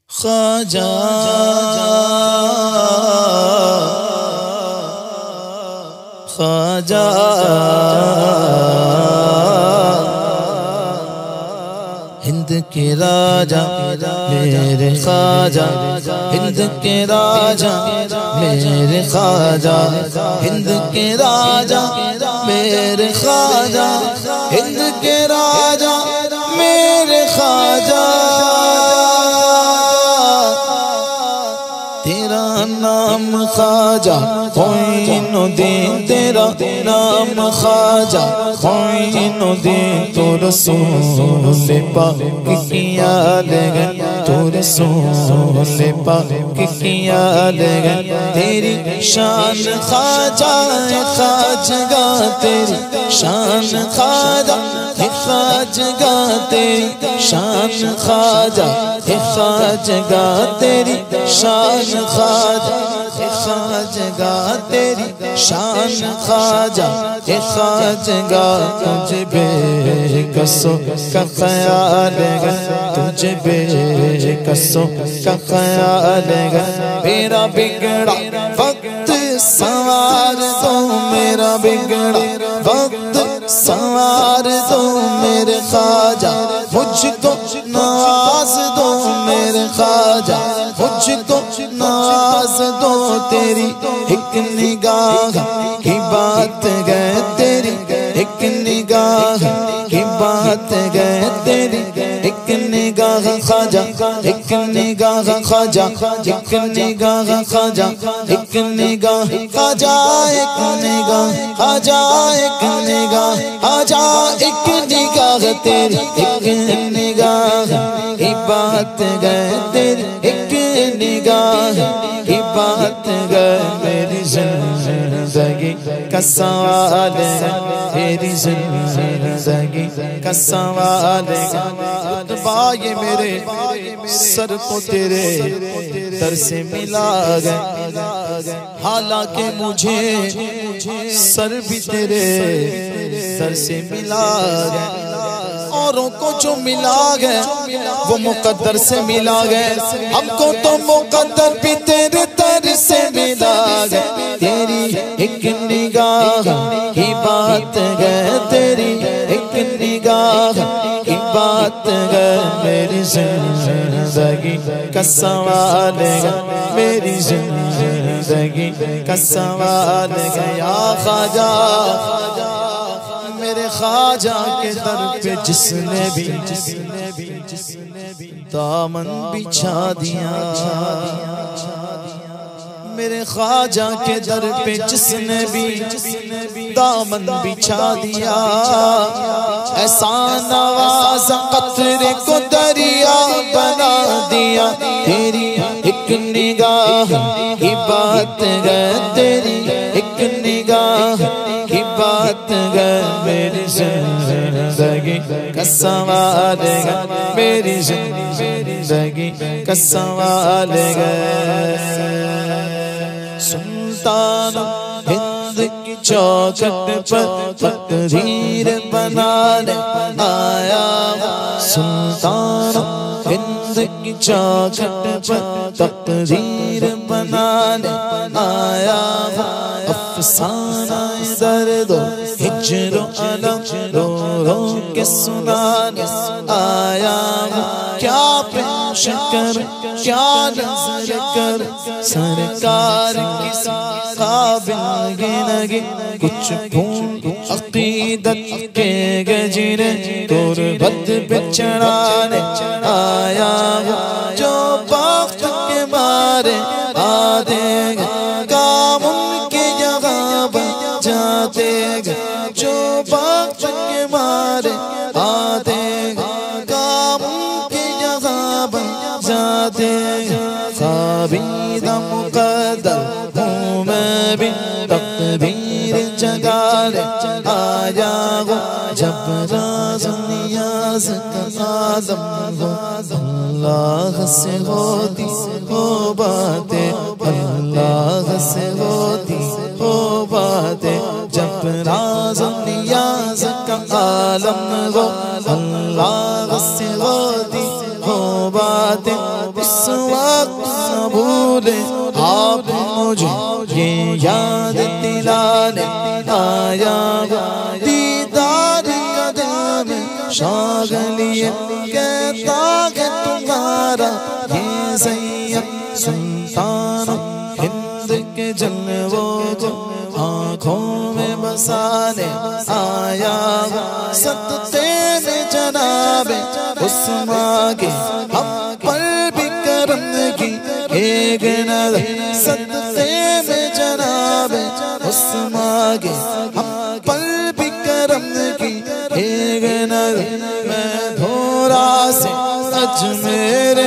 خواجہ خواجہ ہند کے راجا میرے خواجہ ہند کے راجا میرے خواجہ ہند کے راجا میرے خواجہ ہند کے راجا میرے خواجہ تیرا نام خواجہ معین الدین تیرا نام خواجہ معین الدین تو رسول پاک کی آلگا تو رسول پاک کی آلگا تیری شان خواجہ خواجگا تیری شان خواجہ خواجگا تیری شان خواجہ خواجگا تیری شان خواجہ خواجگا تیری شان خواجہ خواجگا تجھ بے کسوں کا خیال ہے تجھ بے کسوں کا خیال ہے میرا بگڑا وقت سنوار دو میرا بگڑا وقت سنوار دو میرے خواجہ مجھ کو نواز دو میرے خواجہ مجھ کو نواز دو تیری ایک نگاہ کی بات گئے تیری ایک نگاہ کی بات گئے تیری ایک نگاہ خواجہ ایک نگاہ خواجہ ایک نگاہ خواجہ ایک نگاہ خواجہ ایک نگاہ خواجہ ایک نگاہ خواجہ ایک نگاہ تیری ایک نگاہ کی بات گئے تیری ایک نگاہ کی بات گئے میری زندگی کا سوال ہے میری زندگی کا سوال ہے خطبہ یہ میرے سر کو تیرے در سے ملا گئے حالانکہ مجھے سر بھی تیرے در سے ملا گئے اوروں کو جو ملا گئے وہ مقدر سے ملا گئے ہم کو تو مقدر بھی تیرے در سے ملا گئے تیری ایک نگاہ کی بات گئے تیری ایک نگاہ کی بات گئے میری زندگی کا سوال ہے میری زندگی کا سوال ہے یا خواجہ میرے خواجہ کے در پہ جس نے بھی دامن بچھا دیا میرے خواجہ کے در پہ جس نے بھی دامن بچھا دیا ایسا نواز قطرے کو دریا بنا دیا تیری ایک نگاہ کی بات گئے تیری ایک نگاہ کی بات گئے میری زندگی کا سوال ہے میری زندگی کا سوال ہے سلطان ہند کی چوکھٹ پر تقریر بنانے آیا سلطان ہند کی چوکھٹ پر تقریر بنانے آیا افسانہ درد و ہجر و علم رو رو کے سنانے آیا کیا پیش کر کیا نظر کر سرکار کسی قابل گنگی کچھ پھول عقیدت کے گجرے تربت پہ چڑھانے آیا جو بخت کے مارے آدھے کام ان کے یہاں بن جاتے جو بخت کے مارے آدھے کام ان کے یہاں بن جاتے خوابیدہ مقدر ہوں میں بھی تقدیر جگانے آیا ہوں جب راز نیاز کا عالم ہو اللہ سے ہوتی ہو باتیں اللہ سے ہوتی ہو باتیں جب راز نیاز کا عالم ہو اللہ سے ہوتی ہو باتیں اس بھولے آپ مجھے یہ یاد دلانے آیا دیدار کا دل میں شاغلیے کہتا ہے تمہارا یہ سید سلطان ہند کے جلووں کو آنکھوں میں بسانے آیا صدقے میں جناب عثمان کے ہم پر بھی کرم کی ایک نظر صدقے میں جناب عثمان کے ہم پر بھی کرم کی ایک نظر میں دھورا سے اجمیر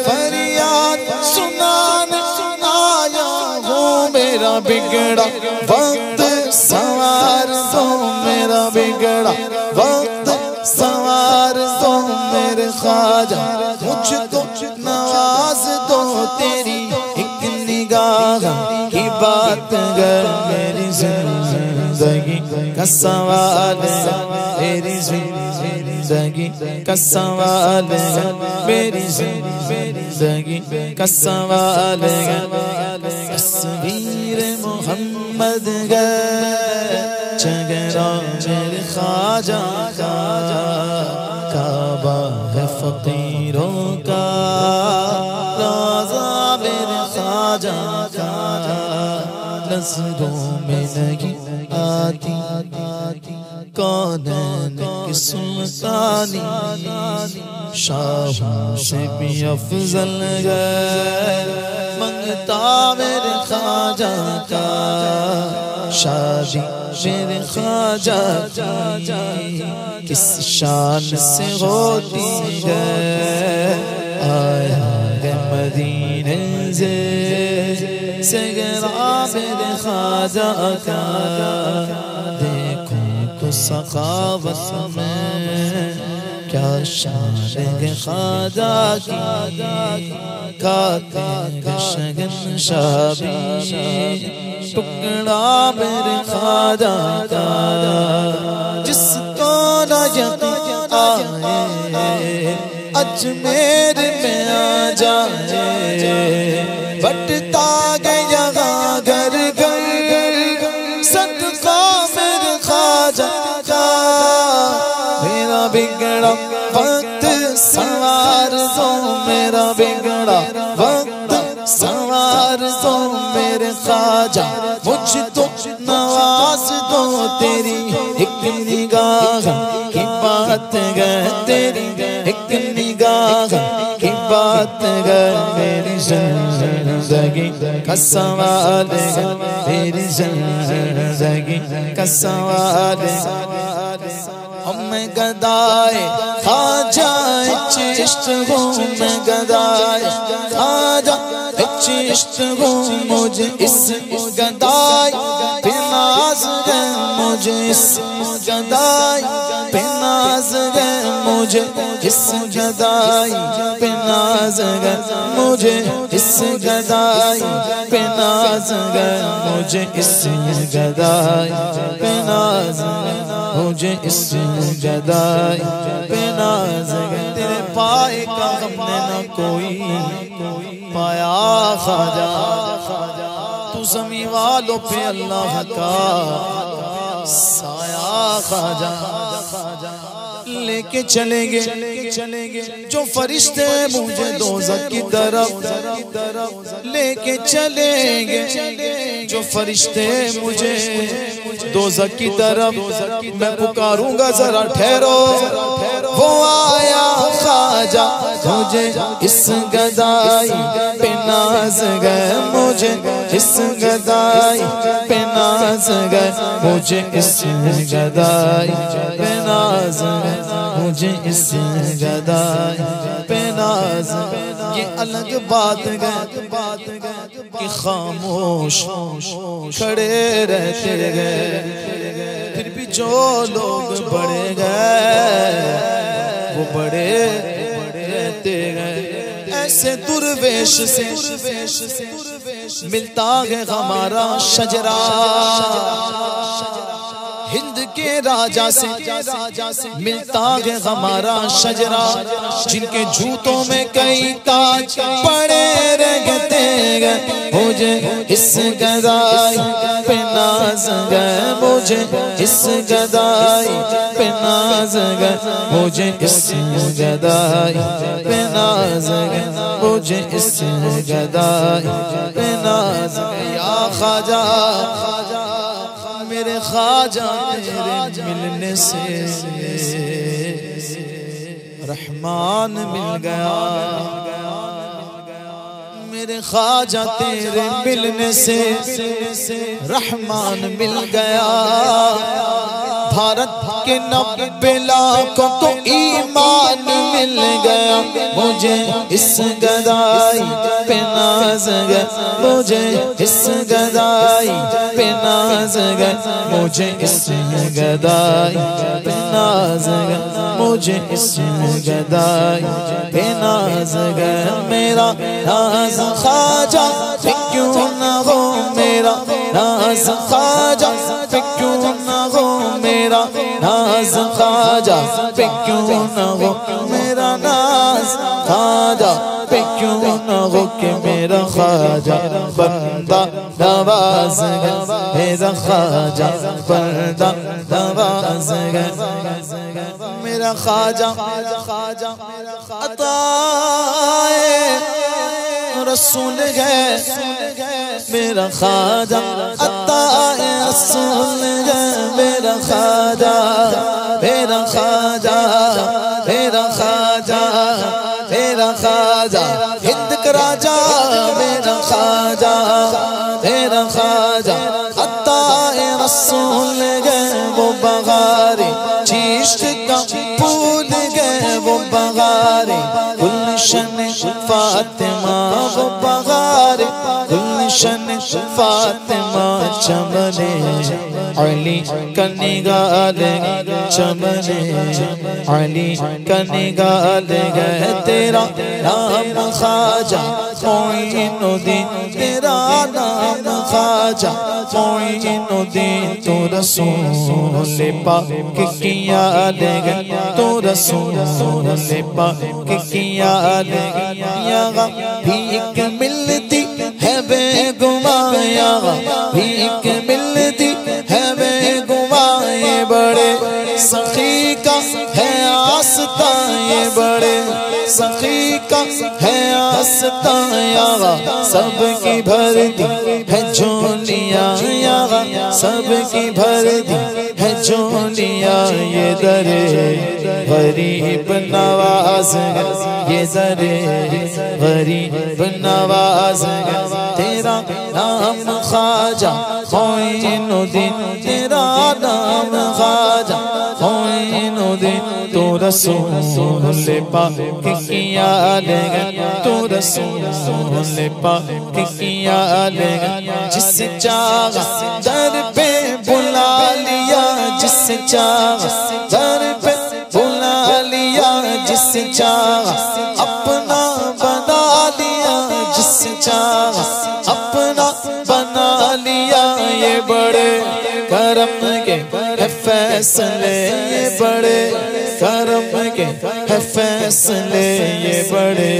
فریاد سنانے آیا ہوں میرا بگڑا وقت سوار دو میرا بگڑا وقت سوار دو میرے خواجہ مجھ کو نواز دو تیری ایک نگاہ کی بات گر میری زندگی کا سوال میری زندگی کا سوال میری زندگی کا سوال تصویر محمد چگرا میرے خواجہ کا کعبہ ہے فقیروں کا روضہ میرے خواجہ کا نظروں میں نہیں آتی کونین کی سلطانی شاہوں سے بھی افضل ہے منگتا میرے خواجہ کا شادی میرے خواجہ کی کس شان سے ہوتی ہے آیا ہے مدینے سے گرا میرے خواجہ کا دیکھو کو سخاوت میں کیا شان ہے خواجہ کی کاتے شگن شابی ٹکڑا میرے خواجہ کا جس کو نہ یقین آئے اجمیر میں آ جائے بٹتا گیا گھر گھر صدقہ میرے خواجہ کا میرا بگڑا وقت سوار دو میرا بگڑا وقت سوار دو میرے خواجہ مجھ تو نواز دو تیری ایک نگاہ کی بات گئے تیری ایک نگاہ کی بات گئے میری زندگی کا سوال میری زندگی کا سوال میں گدائے خواجہ چشت ہوں میں گدائے خواجہ چشت ہوں مجھے اس گدائی پہ ناز ہے مجھے اس گدائی پہ ناز ہے مجھے اس گدائی پہ ناز ہے مجھے اس گدائی پہ ناز ہے مجھے اس گدائی پہ ناز ہے مجھے اس گدائی پہ ناز ہے تیرے پائے کا ہم نے نہ کوئی پایا خواجہ تو زمین والوں پہ اللہ کا سایہ خواجہ لے کے چلیں گے جو فرشتے مجھے دوزخ کی طرف لے کے چلیں گے جو فرشتے مجھے دوزخ کی طرف میں پکاروں گا ذرا ٹھہرو وہ آیا خواجہ مجھے اس گدائی پہ ناز گئے مجھے اس گدائی پہ ناز گئے مجھے اس گدائی پہ ناز گئے مجھے اس گدائی پہ ناز یہ الگ بات گئے کہ خاموش کھڑے رہتے گئے پھر بھی جو لوگ بڑھے گئے وہ بڑے رہتے گئے ایسے درویش سے ملتا ہے ہمارا شجرہ ہند کے راجہ سے ملتا ہے ہمارا شجرہ جن کے جوتوں میں کئی تاج پڑے رہ گئے مجھے اس گدائی پہ ناز گئے مجھے اس گدائی پہ ناز گئے مجھے اس گدائی پہ ناز گئے مجھے اس گدائی پہ ناز گئے یا خواجہ میرے خواجہ تیرے ملنے سے رحمان مل گیا میرے خواجہ تیرے ملنے سے رحمان مل گیا بھارت کے 90 لاکھوں کو ایمان مل گیا مجھے اس گدائی پہ ناز گئے مجھے اس گدائی پہ ناز گئے مجھے اس گدائی پہ ناز گئے مجھے اس گدائی پہ ناز گئے میرا ناز خواجہ پہ کیوں نہ ہو میرا ناز خواجہ پہ کیوں نہ ہو میرا ناز خواجہ پہ کیوں نہ ہو میرا ناز خواجہ پہ کیوں نہ ہو کہ میرا خواجہ بندہ نواز گئے میرا خواجہ بندہ نواز گئے میرا خواجہ عطائے رسول ہے میرا خواجہ عطائے رسول ہے میرا خواجہ میرا خواجہ میرا خواجہ میرا خواجہ ہند کا راجہ میرا خواجہ میرا خواجہ عطائے رسول ہے وہ بغاری چشت کا پھول گئے وہ بغاری گلشن فاطمہ وہ بغاری گلشن فاطمہ چمنے علی کا نگال چمنے علی کا نگال گئے تیرا نام خواجہ معین الدین تیرا نام خواجہ معین الدین تو رسول پاک کیا لے گئے تو رسول پاک کیا لے گئے یہاں بھیک ملتی ہے بے گماں یہاں بھیک ملتی ہے بے گماں یہ بڑے سخی کا ہے آستہ یہ بڑے سخی کا ہے آستہ یہاں سب کی بھر دی ہے جھولیاں یہاں سب کی بھر دی ہے جھولیاں یہ درے غریب نواز یہ درے غریب نواز تیرا نام خواجہ معین الدین تیرا نام خواجہ معین الدین تو رسول پاک کیا لے گئے تو رسول پاک کیا لے گئے جس چاہا در پہ بلا لیا جس چاہا در پہ بلا لیا جس چاہا اپنا بنا لیا جس چاہا اپنا بنا لیا یہ بڑے کرم کے ہے فیصلے یہ بڑے کرم کے ہے فیصلے یہ بڑے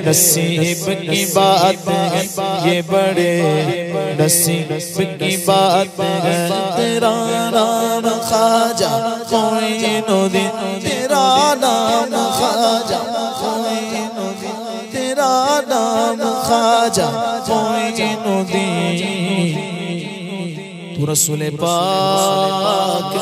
نصیب کی بات ہے یہ بڑے نصیب کی بات ہے تیرا نام خواجہ معین الدین تیرا نام خواجہ معین الدین تیرا نام خواجہ معین الدین تو رسول پاک